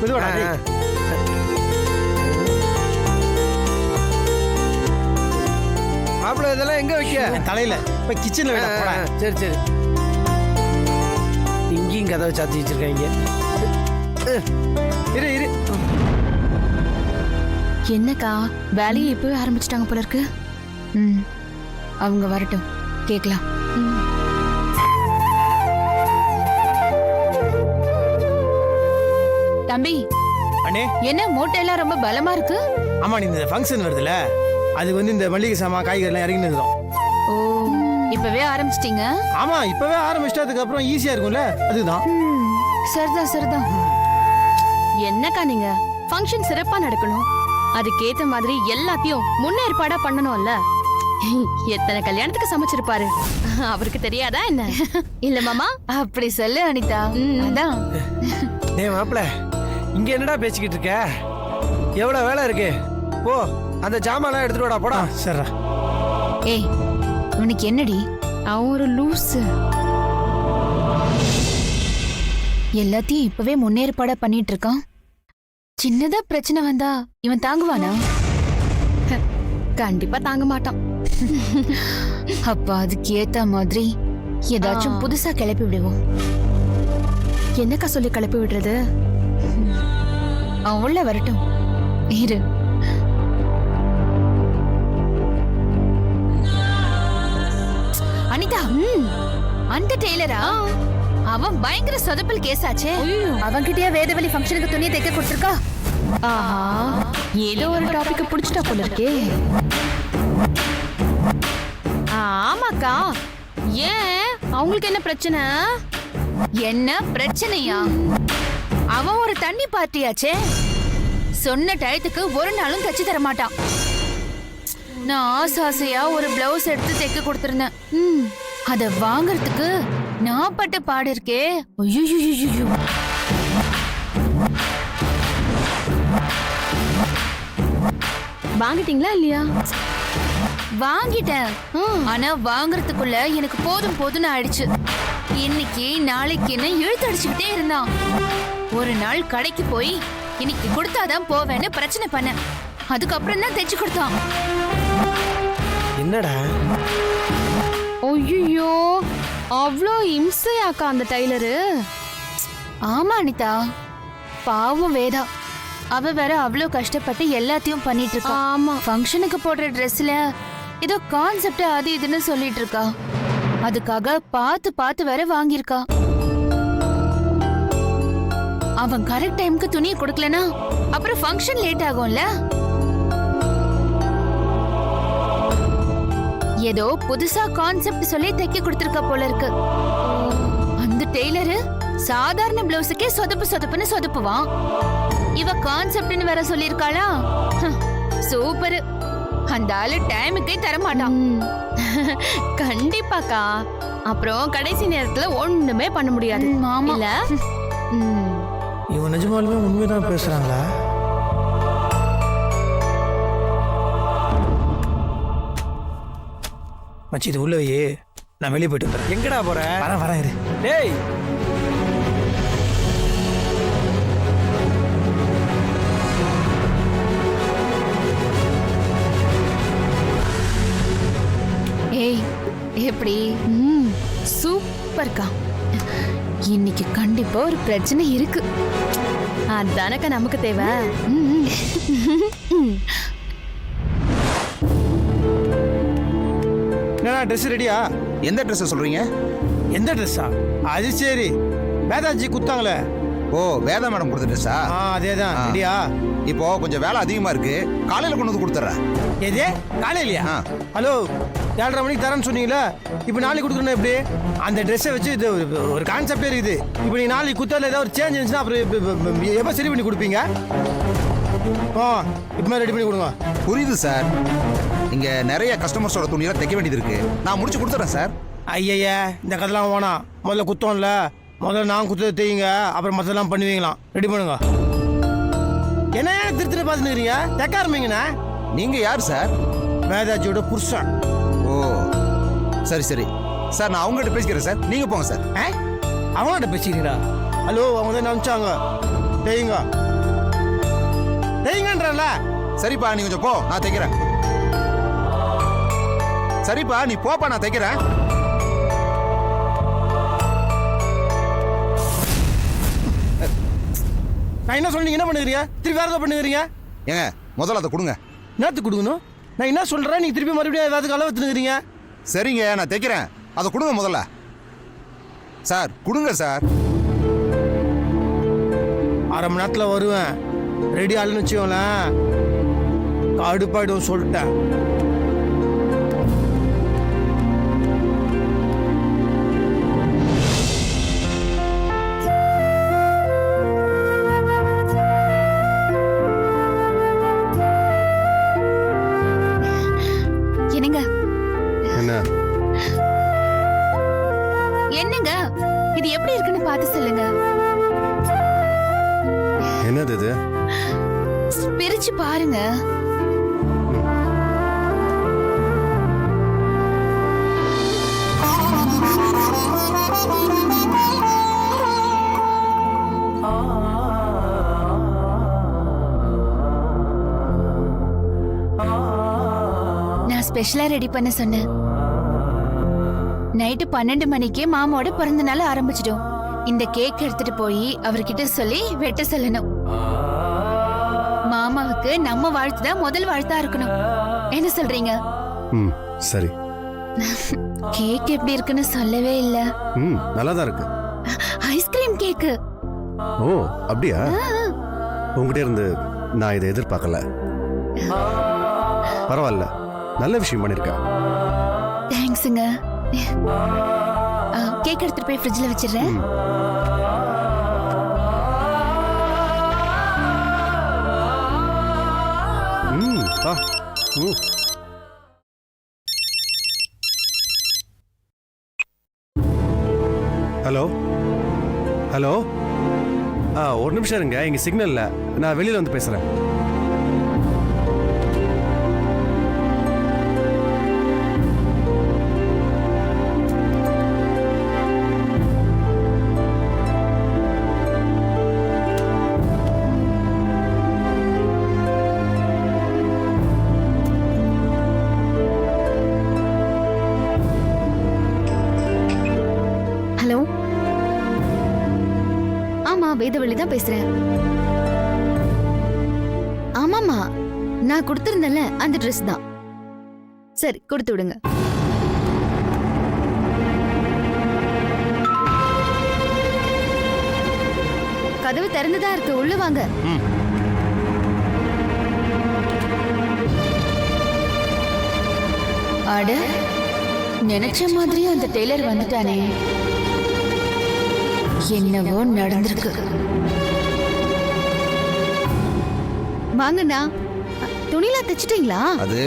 மெதுவாடா மாப்பிள்ள இதெல்லாம் எங்க வைக்க? தலையில இப்ப கிச்சன்ல வைடா. சரி சரி. இங்கேயும் கதவை சாத்தி வச்சிருக்காங்க. இரு இரு. என்னக்கா வேலையை இப்பவே ஆரம்பிச்சிட்டாங்க போல இருக்கு. அவங்க வரட்டும் கேக்கலாம். தம்பி அண்ணே என்ன மூட்டை எல்லாம் ரொம்ப பலமா இருக்கு? ஆமா நீ இந்த ஃபங்க்ஷன் வருதுல அது வந்து இந்த மல்லிகை சாமான் காய்கறி எல்லாம் இறங்கி நிற்கிறோம். ஓ இப்பவே ஆரம்பிச்சிட்டீங்க? ஆமா இப்பவே ஆரம்பிச்சிட்டதுக்கு அப்புறம் ஈஸியா இருக்கும்ல அதுதான். சரிதான் சரிதான். என்னக்கா நீங்க ஃபங்க்ஷன் சிறப்பா நடக்கணும், அதுக்கேத்த மாதிரி எல்லாத்தையும் முன்னேற்பாடா பண்ணணும்ல. எத்தனை கல்யாணத்துக்கு சமைச்சிருப்பாரு, அவருக்கு தெரியாதா என்ன? இல்ல மாமா அப்படி சொல்லு அனிதா. அதான். டேய் மாப்பிள்ள இங்க என்னடா பேசிக்கிட்டு இருக்க? எவ்வளவு வேலை இருக்கு, போ அந்த ஜாமான்லாம் எடுத்துட்டு வாடா போடா. சரிடா. ஏய் உனக்கு என்னடி, அவன் ஒரு லூசு. எல்லாத்தையும் இப்பவே முன்னேற்பாடா பண்ணிட்டு இருக்கான். சின்னதா பிரச்சனை வந்தா இவன் தாங்குவானா? கண்டிப்பா தாங்க மாட்டான். அப்ப அதுக்கு ஏத்த மாதிரி ஏதாச்சும் புதுசா கிளப்பி விடுவோம். என்னக்கா சொல்லி கிளப்பி விடுறது? அவன் உள்ள வரட்டும் இரு. அனிதா அந்த டெய்லரா? அவன் பயங்கர சொதப்பல் கேஸாச்சே. அவன்கிட்டயா வேதவழி ஃபங்க்ஷனுக்கு துணியை தைக்க கொடுத்துருக்கா? ஆஹா ஏதோ ஒரு டாபிக் புடிச்சிட்டா போல இருக்கே. ஆமாக்கா, ஏன் அவங்களுக்கு என்ன பிரச்சனை? என்ன பிரச்சனையா? அவன் ஒரு தண்ணி பார்ட்டியாச்சே, சொன்ன டயத்துக்கு ஒரு நாளும் தச்சு தர மாட்டான். நான் ஆசையா ஒரு பிளவுஸ் எடுத்து தைக்க கொடுத்திருந்தேன். அத வாங்கறதுக்கு நான் பட்ட பாடு இருக்கே. ஐயோ வாங்கிட்டீங்களா இல்லையா? வாங்கிட்டேன். ஆனா வாங்குறதுக்குள்ள எனக்கு போதும் போதும்னு ஆயிடுச்சு. இன்னைக்கு நாளைக்குன்னு இழுத்து அடிச்சுக்கிட்டே இருந்தான். ஒரு நாள் கடைக்கு போய் இன்னைக்கு கொடுத்தாதான் போவேன்னு பிரச்சனை பண்ண. அதுக்கப்புறம் தான் தைச்சு கொடுத்தான். என்னடா? ஐயோ அவ்வளோ இம்சையாக்கா அந்த டைலரு. ஆமா அனிதா, பாவம் வேதா. அவ வேற அவ்வளோ கஷ்டப்பட்டு எல்லாத்தையும் பண்ணிட்டு இருக்கா. ஆமா ஃபங்க்ஷனுக்கு போடுற ட்ரெஸ்ல ஏதோ கான்செப்ட் அது இதுன்னு சொல்லிட்டு இருக்கா. அதுக்காக பார்த்து பார்த்து வேற வாங்கியிருக்கா. அவன் கரெக்ட் டைம்க்கு துணியை கொடுக்கலனா அப்புறம் ஃபங்க்ஷன் லேட் ஆகும்ல. ஏதோ புதுசா கான்செப்ட் சொல்லி தைக்க கொடுத்திருக்கா போல இருக்கு. அந்த டெய்லரு சாதாரண பிளவுஸுக்கே சொதப்புன்னு சொதப்புவான். இவ கான்செப்ட்னு வேற சொல்லிருக்காளா? சூப்பர். அந்த ஆளு டைமுக்கே தர மாட்டான். கண்டிப்பாக்கா, அப்புறம் கடைசி நேரத்துல ஒண்ணுமே பண்ண முடியாது. இல்ல இவன் நிஜமாலுமே உண்மைதான் பேசுறாங்களா? மச்சி இது உள்ளவையே, நான் வெளியே போயிட்டு வந்துடுறேன். எங்கடா போற? வரேன் இரு. டேய் ஏய் எப்படி? சூப்பர்க்கா. இன்னைக்கு கண்டிப்பா ஒரு பிரச்சனை இருக்கு. அதானக்கா நமக்கு தேவை. என்னடா ட்ரெஸ் ரெடியா? எந்த ட்ரெஸ் சொல்றீங்க? எந்த ட்ரெஸ்ஸா? அது சரி, வேதாஜி குத்தாங்களே. ஓ வேதா மேடம் கொடுத்த ட்ரெஸ்ஸா? அதேதான். ரெடியா? இப்போ கொஞ்சம் வேலை அதிகமா இருக்கு, காலையில கொண்டு வந்து கொடுத்துறேன். எது காலையிலயா? ஹலோ 7:30 மணிக்கு தரேன்னு சொன்னீங்களா? இப்போ நாளைக்கு கொடுக்கணும் எப்படி? அந்த ட்ரெஸ்ஸை வச்சு இது ஒரு கான்செப்டே இருக்குது. இப்போ நீ நாளைக்கு குத்தால ஏதாவது ஒரு சேஞ்ச் இருந்துச்சுன்னா அப்புறம் எப்போ சரி பண்ணி கொடுப்பீங்க? இப்போ ரெடி பண்ணி கொடுங்க. புரியுது சார், இங்க நிறைய கஸ்டமர்ஸோட துணியெல்லாம் தைக்க வேண்டியது இருக்கு. நான் முடிச்சு கொடுத்துறேன் சார். ஐயா இந்த கதெல்லாம் வேணாம். முதல்ல குத்தோம்ல, முதல்ல நான் குத்ததை தேய்ங்க, அப்புறம் மற்றெல்லாம் பண்ணுவீங்களாம். ரெடி பண்ணுங்க. என்ன திருத்திட்டு பார்த்துருக்கீங்க? தைக்க ஆரம்பிங்கண்ணா. நீங்க யார் சார்? வேதாஜியோட புருஷன். ஓ சரி சரி சார், நான் அவங்ககிட்ட பேசிக்கிறேன் சார். நீங்க போங்க சார். அவங்கள்ட்ட பேசிக்கிறீங்களா? ஹலோ அவங்க தான் நினச்சாங்க. தேயுங்க தேயுங்கன்றல. சரிப்பா நீ கொஞ்சம் போ, நான் தைக்கிறேன். சரிப்பா நீ போப்பா, நான் தைக்கிறேன். நான் என்ன சொன்னீங்க, என்ன பண்ணுறீங்க? திருப்பி வேறு ஏதாவது பண்ணுறீங்க? ஏங்க முதல்ல அதை கொடுங்க. நேரத்துக்கு கொடுக்கணும். நான் என்ன சொல்கிறேன், நீங்கள் திருப்பி மறுபடியும் ஏதாவது அளவுத்துனுக்கிறீங்க. சரிங்க நான் தைக்கிறேன், அதை கொடுங்க முதல்ல. சார் கொடுங்க சார். அரை மணி நேரத்தில் வருவேன். ரெடி ஆளுன்னு வச்சுக்கோங்களேன், கடுப்பாயிடும் சொல்லிட்டேன். என்னங்க என்ன என்னங்க இது எப்படி இருக்குன்னு பார்த்து சொல்லுங்க. என்னது இது? பிரிச்சு பாருங்க. நான் ஸ்பெஷலா ரெடி பண்ண சொன்னேன். நைட்டு 12 மணிக்கே மாமாவோட பிறந்த நாள் ஆரம்பிச்சிடும். இந்த கேக் எடுத்துட்டு போய் அவர்கிட்ட சொல்லி வெட்ட சொல்லணும். மாமாவுக்கு நம்ம வாழ்த்து தான் முதல் வாழ்த்தா இருக்கணும். என்ன சொல்றீங்க? ம் சரி. கேக் எப்படி இருக்குன்னு சொல்லவே இல்ல. ம் நல்லா தான் இருக்கு. Ice cream cake. ஓ அப்படியா? உங்ககிட்ட இருந்து நான் இதை எதிர்பார்க்கல. பரவாயில்ல, நல்ல விஷயம் பண்ணிருக்க. தேங்க்ஸுங்க. கேக் எடுத்துட்டு போய் ஃப்ரிட்ஜ்ல வச்சிடுறேன். ஹலோ ஹலோ, ஒரு நிமிஷம் இருங்க, இங்க சிக்னல் இல்ல, நான் வெளியில வந்து பேசுறேன். ஹலோ, ஆமா வேதவள்ளி தான் பேசுறேன். ஆமாமா, நான் கொடுத்திருந்தேன்ல அந்த ட்ரெஸ் தான். சரி கொடுத்து விடுங்க. கதவு திறந்துதான் இருக்கு, உள்ள வாங்க. அட, நினைச்ச மாதிரி அந்த டெய்லர் வந்துட்டானே. என்னவோ நடந்திருக்கு. வாங்கண்ணா, துணிலாம் தைச்சிட்டீங்களா? அது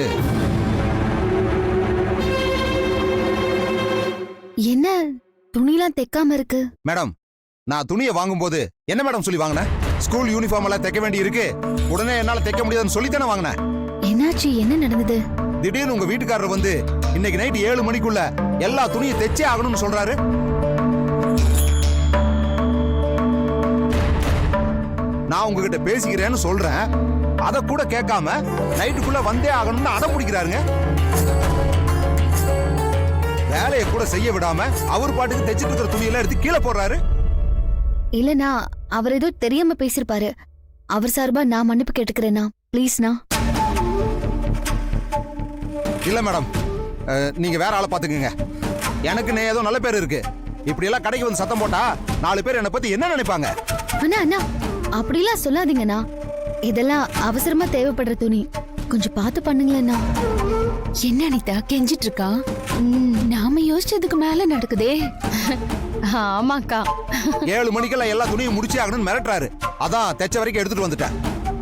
என்ன துணிலாம் தைக்காம இருக்கு? மேடம், நான் துணியை வாங்கும்போது என்ன மேடம் சொல்லி வாங்கினேன்? ஸ்கூல் யூனிஃபார்ம் எல்லாம் தைக்க வேண்டி இருக்கு, உடனே என்னால தைக்க முடியாதுன்னு சொல்லித்தானே வாங்கினேன். என்னாச்சு, என்ன நடந்தது? திடீர்னு உங்க வீட்டுக்காரர் வந்து இன்னைக்கு நைட் 7 மணிக்குள்ள எல்லா துணியும் தைச்சே ஆகணும்னு சொல்றாரு. நான் உங்ககிட்ட பேசிக்கிறேன்னு சொல்றேன், அத கூட கேட்காம நைட்டுக்குள்ள வந்தே ஆகணும்னு அடம் பிடிக்கிறாருங்க. வேலையை கூட செய்ய விடாம அவர் பாட்டுக்கு தைச்சிட்டு இருக்கிற துணியெல்லாம் எடுத்து கீழே போடுறாரு. இல்லனா அவர் ஏதோ தெரியாம பேசிருப்பாரு. அவர் சார்பா நான் மன்னிப்பு கேட்டுக்கிறேனா, ப்ளீஸ்ண்ணா. இல்ல மேடம், நீங்க வேற ஆளை பாத்துக்கங்க. எனக்கு ஏதோ நல்ல பேர் இருக்கு. இப்படி எல்லாம் கடைக்கு வந்து சத்தம் போட்டா 4 பேர் என்ன பத்தி என்ன நினைப்பாங்க? அண்ணா அண்ணா, அப்படிலாம் சொல்லாதீங்கண்ணா. இதெல்லாம் அவசரமா தேவைப்படுற துணி, கொஞ்சம் பார்த்து பண்ணுங்களேண்ணா. என்ன அனிதா கெஞ்சிட்டு இருக்கா? நாம யோசிச்சதுக்கு மேல நடக்குதே. ஆமாக்கா, 7 மணிக்கெல்லாம் எல்லா துணியும் முடிச்சே ஆகணும்னு மிரட்டுறாரு. அதான் தைச்ச வரைக்கும் எடுத்துட்டு வந்துட்டேன்.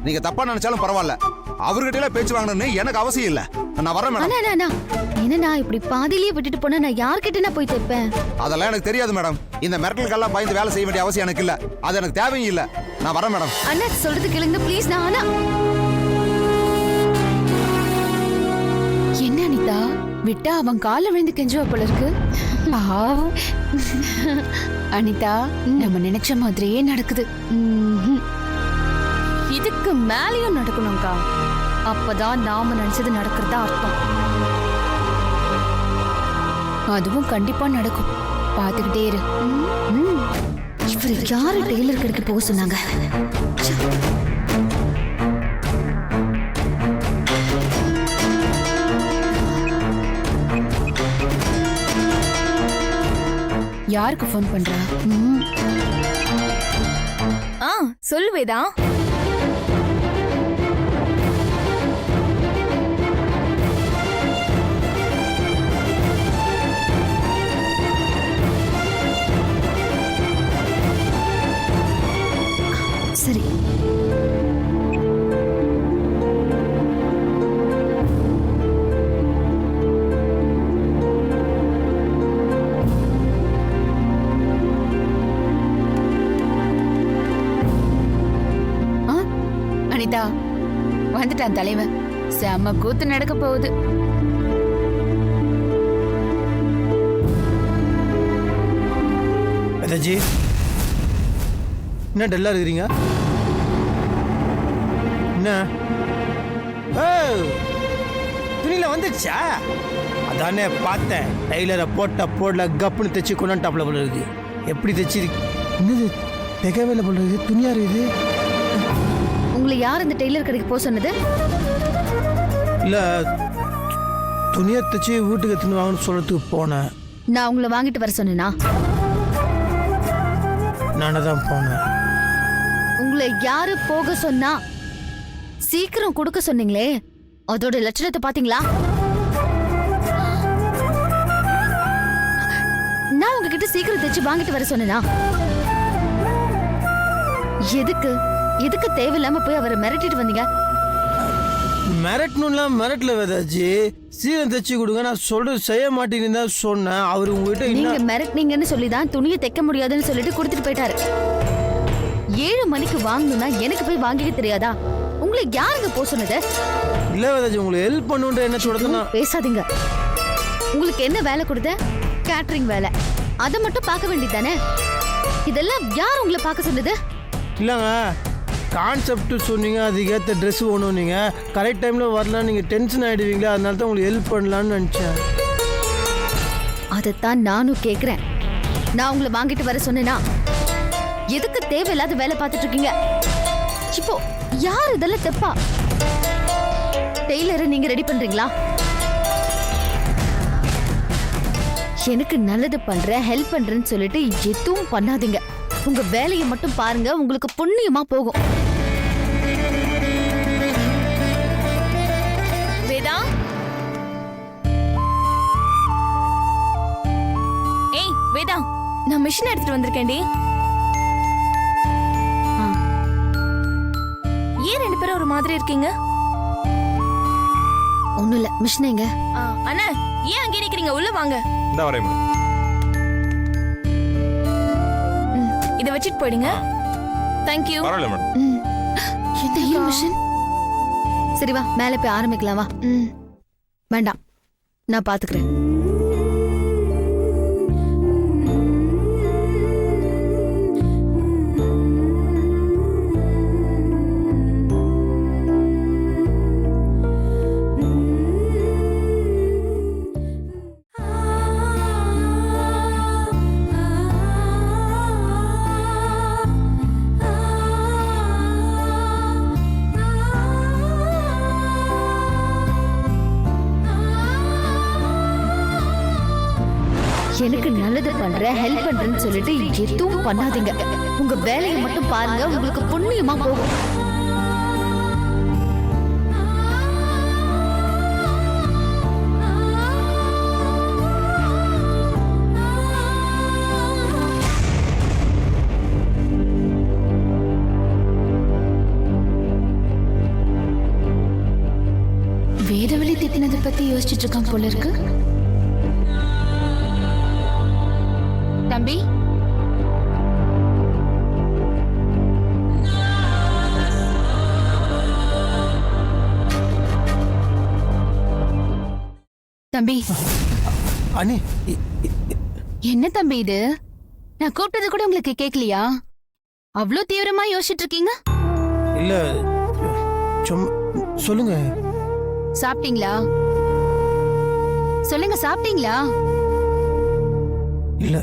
நீங்க தப்பா நினைச்சாலும் பரவாயில்ல, அவர்கிட்ட எல்லாம் பேச்சு வாங்கணும்னு எனக்கு அவசியம் இல்ல. நான் வரேன் மேடம். அண்ணா அண்ணா, என்னண்ணா இப்படி பாதியிலேயே விட்டுட்டு போனா நான் யார்கிட்ட போய் தைப்பேன்? அதெல்லாம் எனக்கு தெரியாது மேடம். இந்த மிரட்டலுக்கெல்லாம் பயந்து வேலை செய்ய வேண்டிய அவசியம் எனக்கு இல்ல. அது எனக்கு தேவையும் இல்ல. நான் வரேன் மேடம். அண்ணா சொல்றது கேளுங்க ப்ளீஸ். நான் அண்ணா, என்ன அனிதா விட்டா அவன் கால விழுந்து கெஞ்சுவா போல இருக்கு. பாவம். அனிதா, நம்ம நினைச்ச மாதிரியே நடக்குது. இதுக்கு மேலேயும் நடக்கணும்க்கா. அப்பதான் நாம நினைச்சது நடக்கிறதா அர்த்தம். அதுவும் கண்டிப்பா நடக்கும். பாத்துக்கிட்டே இரு. இவர் யாரு டெய்லர் கடைக்கு போக சொன்னாங்க? யாருக்கு ஃபோன் பண்றா? சொல்லு வேதா. சரி. அனிதா, வந்துட்டான் தலைவன். செம்ம கூத்து நடக்க போகுது. வேதாஜி, என்ன டல்லா இருக்கிறீங்க? என்ன துணியில வந்துடுச்சா? அதானே பார்த்தேன். டைலரை போடல கப்புன்னு தைச்சு கொண்டாண்டாப்ல போல இருக்கு. எப்படி தைச்சிருக்கு? என்னது தெகவேல போல இருக்கு. துணியா இருக்குது. உங்களை யார் இந்த டெய்லர் கடைக்கு போக சொன்னது? இல்ல, துணியை தைச்சு வீட்டுக்கு எடுத்துன்னு வாங்கன்னு சொல்றதுக்கு போனேன். நான் உங்களை வாங்கிட்டு வர சொன்னேனா? நானே தான் போனேன். உங்களை யாரு போக சொன்னா? சீக்கிரம் கொடுக்க சொன்னீங்களே, அதோட லட்சணத்தை பாத்தீங்களா? நான் உங்ககிட்ட சீக்கிரம் தைச்சு வாங்கிட்டு வர சொன்னேனா? எதுக்கு தேவையில்லாம போய் அவரை மிரட்டிட்டு வந்தீங்க? மிரட்டல வேதாஜி. சீக்கிரம் தைச்சு கொடுங்க, நான் சொல்றது செய்ய மாட்டேன்னு தான் சொன்னேன். அவரு உங்ககிட்ட நீங்க மிரட்டினீங்கன்னு சொல்லிதான் துணியை தைக்க முடியாதுன்னு சொல்லிட்டு கொடுத்துட்டு போயிட்டாரு. 7 மணிக்கு வாங்கணும்னா எனக்கு போய் வாங்கிக்க தெரியாதா? உங்களை யாருங்க போக சொன்னது? இல்ல வேதாஜி, உங்களுக்கு ஹெல்ப் பண்ணுன்ற என்ன சொல்றதுன்னா. பேசாதீங்க. உங்களுக்கு என்ன வேலை கொடுத்த? கேட்டரிங் வேலை. அதை மட்டும் பார்க்க வேண்டியதானே? இதெல்லாம் யார் உங்களை பார்க்க சொன்னது? இல்லைங்க, கான்செப்ட் சொன்னீங்க, அதுக்கேற்ற ட்ரெஸ் ஒன்றும் நீங்கள் கரெக்ட் டைமில் வரலாம். நீங்கள் டென்ஷன் ஆகிடுவீங்களா, அதனால தான் உங்களுக்கு ஹெல்ப் பண்ணலான்னு நினச்சேன். அதைத்தான் நானும் கேட்குறேன். நான் உங்களை வாங்கிட்டு வர சொன்னேனா? எதுக்கு தேவையில்லாத வேலை பார்த்துட்டு இருக்கீங்க? இப்போ யார் இதெல்லாம் தெப்பா? டெய்லரை நீங்க ரெடி பண்றீங்களா? எனக்கு நல்லது பண்றேன், ஹெல்ப் பண்றேன்னு சொல்லிட்டு எதுவும் பண்ணாதீங்க. உங்க வேலையை மட்டும் பாருங்க, உங்களுக்கு புண்ணியமா போகும். வேதா, ஏய் வேதா, நான் மிஷின் எடுத்துட்டு வந்திருக்கேன்டி. ஏன் 2 பேரும் ஒரு மாதிரி இருக்கீங்க? ஒண்ணும் இல்ல, மிஷினேங்க. அண்ணா, ஏன் அங்கே நிக்கிறீங்க? உள்ள வாங்க. இந்த வரேன் மேடம். இதை வச்சுட்டு போயிடுங்க. தேங்க்யூ. பரவாயில்ல மேடம். என்ன மிஷின்? சரி வா, மேலே போய் ஆரம்பிக்கலாம் வா. வேண்டாம், நான் பாத்துக்கிறேன். எனக்கு நல்லது பண்றேன், ஹெல்ப் பண்றேன்னு சொல்லிட்டு எதுவும் பண்ணாதீங்க. உங்க வேலையை மட்டும் பாருங்க, உங்களுக்கு புண்ணியமா போகும். வேதவழி திட்டினதை பத்தி யோசிச்சுட்டு இருக்கான் போல இருக்கு. தம்பி, தம்பி. அண்ணி, என்ன தம்பி இது? நான் கூப்பிட்டது கூட உங்களுக்கு கேட்கலையா? அவ்வளோ தீவிரமா யோசிச்சுட்டு இருக்கீங்க? இல்ல சும்மா சொல்லுங்க. சாப்பிட்டீங்களா? சொல்லுங்க, சாப்பிட்டீங்களா? இல்ல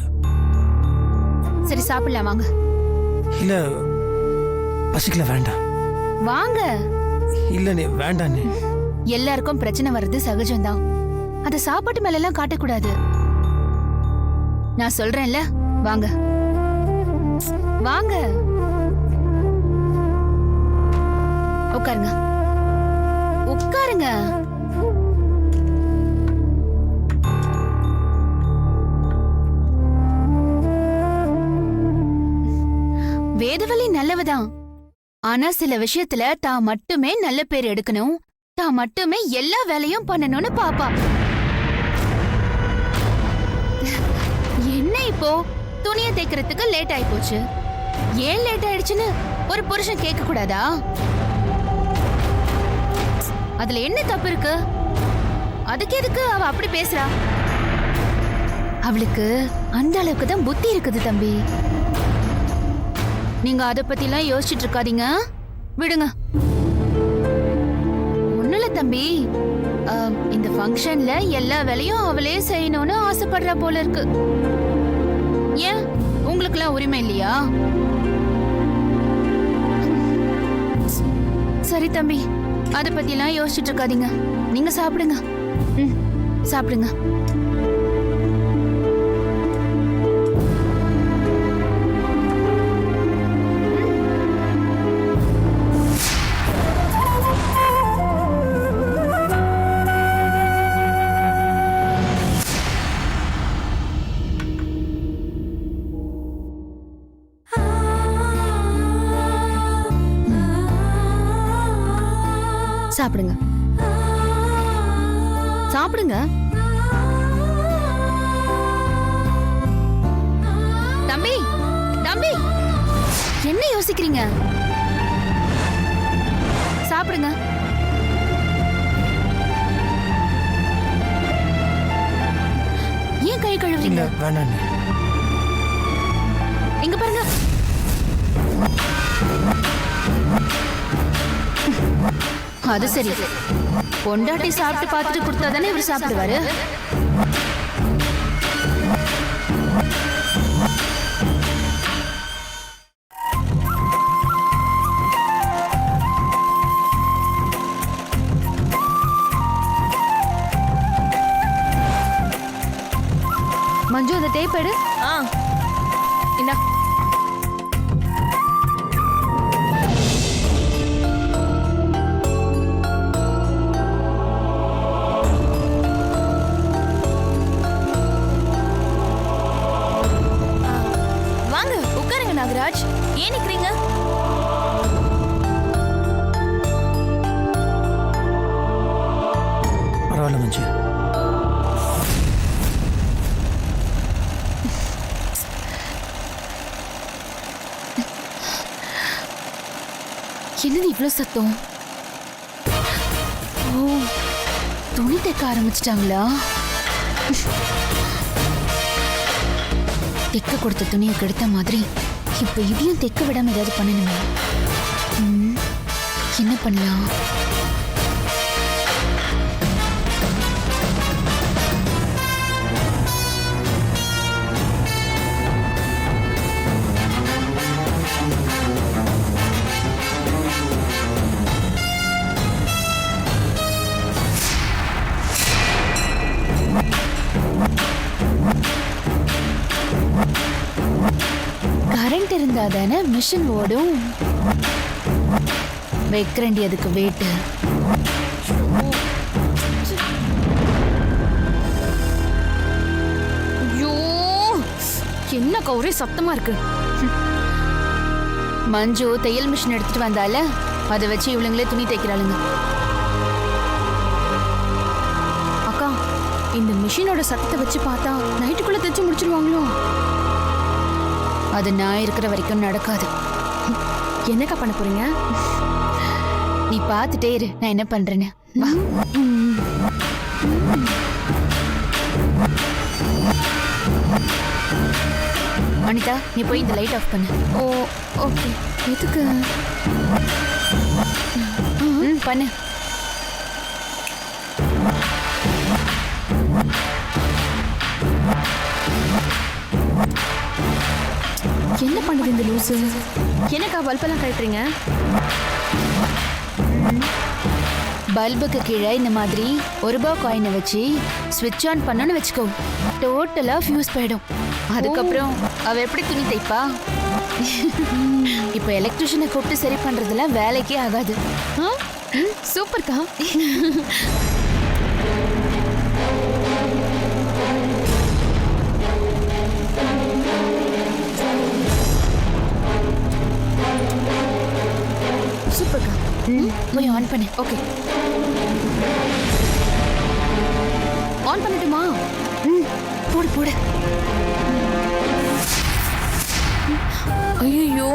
சரி சாப்பிடலாம் வாங்க. இல்ல பசிக்கல, வேண்டாம். வாங்க. இல்ல நீ வேண்டாம். நீ எல்லாருக்கும் பிரச்சனை வர்றது சகஜம்தான். அத சாப்பாட்டு மேல எல்லாம் காட்டக்கூடாது. நான் சொல்றேன்ல, வாங்க வாங்க உட்காருங்க உட்காருங்க. வேதவழி நல்லவதான். ஆனா சில விஷயத்துல தான் மட்டுமே நல்ல பேர் எடுக்கணும், தான் மட்டுமே எல்லா வேலையும் பண்ணணும்னு பாப்பா. என்ன இப்போ துணியை தைக்கிறதுக்கு லேட் ஆயி போச்சு, ஏன் லேட் ஆயிடுச்சுன்னு ஒரு புருஷன் கேட்க கூடாதா? அதுல என்ன தப்பு இருக்கு? அதுக்கு எதுக்கு அவ அப்படி பேசுறா? அவளுக்கு அந்த அளவுக்கு தான் புத்தி இருக்குது தம்பி. நீங்க அத பத்தி எல்லாம் யோசிச்சுட்டு இருக்காதீங்க, விடுங்க. ஒண்ணுல தம்பி, இந்த ஃபங்க்ஷன்ல எல்லா வேலையும் அவளே செய்யணும்னு ஆசைப்படுறா போல இருக்கு. ஏன் உங்களுக்குலாம் உரிமை இல்லையா? சரி தம்பி, அத பத்தி எல்லாம் யோசிச்சுட்டு இருக்காதீங்க, நீங்க சாப்பிடுங்க. சாப்பிடுங்க. சாப்பிடுங்க சாப்பிடுங்க. தம்பி தம்பி, என்ன யோசிக்கிறீங்க? சாப்பிடுங்க. ஏன் கை கழுவுறீங்க? வேணாம். இங்க பாருங்க. அது சரி, பொண்டாட்டி சாப்பிட்டு பார்த்துட்டு கொடுத்தா தானே இவர் சாப்பிடுவாரு. மஞ்சு, அந்த டேப் எடு. இந்தா. நாகராஜ், ஏன் நிக்கிறீங்க? பரவாயில்ல மஞ்சு. என்னது இவ்ளோ சத்தம்? ஓ, துணி தைக்க ஆரம்பிச்சிட்டாங்களா? தைக்க கொடுத்த துணியை கெடுத்த மாதிரி இப்ப இதையும் தைக்க விடாம ஏதாவது பண்ணணுமே. என்ன பண்ணலாம்? கரண்ட் இருந்தா தானே மிஷின் ஓடும். வைக்கிறண்டி அதுக்கு வெயிட். ஐயோ, என்ன ஒரே சத்தமா இருக்கு. மஞ்சு தையல் மிஷின் எடுத்துட்டு வந்தால அதை வச்சு இவளுங்களே துணி தைக்கிறாளுங்க. அக்கா, இந்த மிஷினோட சத்தத்தை வச்சு பார்த்தா நைட்டுக்குள்ள தைச்சு முடிச்சிருவாங்களோ? அது நான் இருக்கிற வரைக்கும் நடக்காது. என்னக்கா பண்ண போறீங்க? நீ பார்த்துட்டே இரு, நான் என்ன பண்றேன்னு. வா. அனிதா நீ போய் இந்த லைட் ஆஃப் பண்ணு. ஓ ஓகே. எதுக்கு? பண்ணு. என்ன பண்ணுது இந்த லூசு? எனக்கா பல்பெல்லாம் கழட்டுறீங்க? பல்புக்கு கீழே இந்த மாதிரி ₹1 காயினை வச்சு ஸ்விட்ச் ஆன் பண்ணணும்னு வச்சுக்கோ, டோட்டலா ஃபியூஸ் போயிடும். அதுக்கப்புறம் அவ எப்படி துணி தைப்பா? இப்போ எலக்ட்ரிஷியனை கூப்பிட்டு சரி பண்றதுல வேலைக்கே ஆகாது. சூப்பர்க்கா. சூப்பர்க்கா. போய் ஆன் பண்ணு. ஓகே. ஆன் பண்ணட்டுமா? போடு போடு. ஐயோ,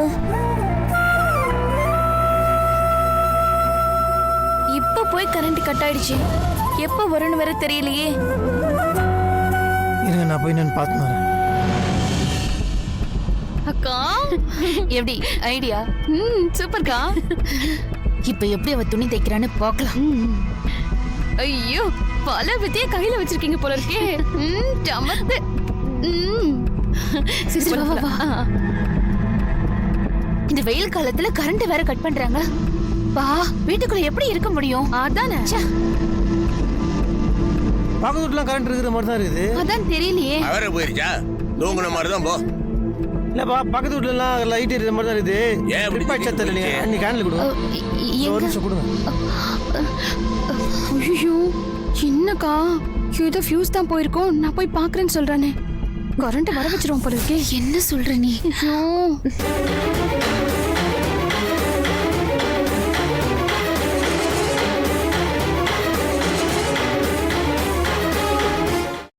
இப்ப போய் கரண்ட் கட் ஆயிடுச்சு. எப்ப வரும்னு வேற தெரியலையே. இருங்க, நான் போய் நான் பார்த்து வரேன். அக்கா, எப்படி ஐடியா? சூப்பர்க்கா. இப்ப எப்படி அவ துணி தைக்கிறான்னு பார்க்கலாம். ஐயோ, பல வித்தைய கையில வச்சிருக்கீங்க போல இருக்கே. சமத்து. சரி, வா, வா, வா. இந்த வெயில் காலத்துல கரண்ட் வேற கட் பண்றாங்க. பா, வீட்டுக்குள்ள எப்படி இருக்க முடியும்? அதானே. பக்கத்து வீட்டுலாம் கரண்ட் இருக்கிற மாதிரி தான் இருக்குது. அதான் தெரியலையே. அவரே போயிருச்சா? தூங்குன மாதிரி தான் போ. இல்லப்பா, பக்கத்து வீட்டுலாம் லைட் எரியுற மாதிரி தான் இருக்குது. ஏன் இப்படி ட்ரிப் ஆயிடுச்சா தெரியலையே. அன்னைக்கு கேண்டில் கொடுங்க. ஒரு நிமிஷம் கொடுங்க. ஐயோ, என்னக்கா ஏதோ ஃபியூஸ் தான் போயிருக்கோம். நான் போய் பாக்குறேன்னு சொல்றானே. கரண்ட் வர வச்சிருவோம் போல இருக்கே. என்ன சொல்ற நீ? ஐயோ.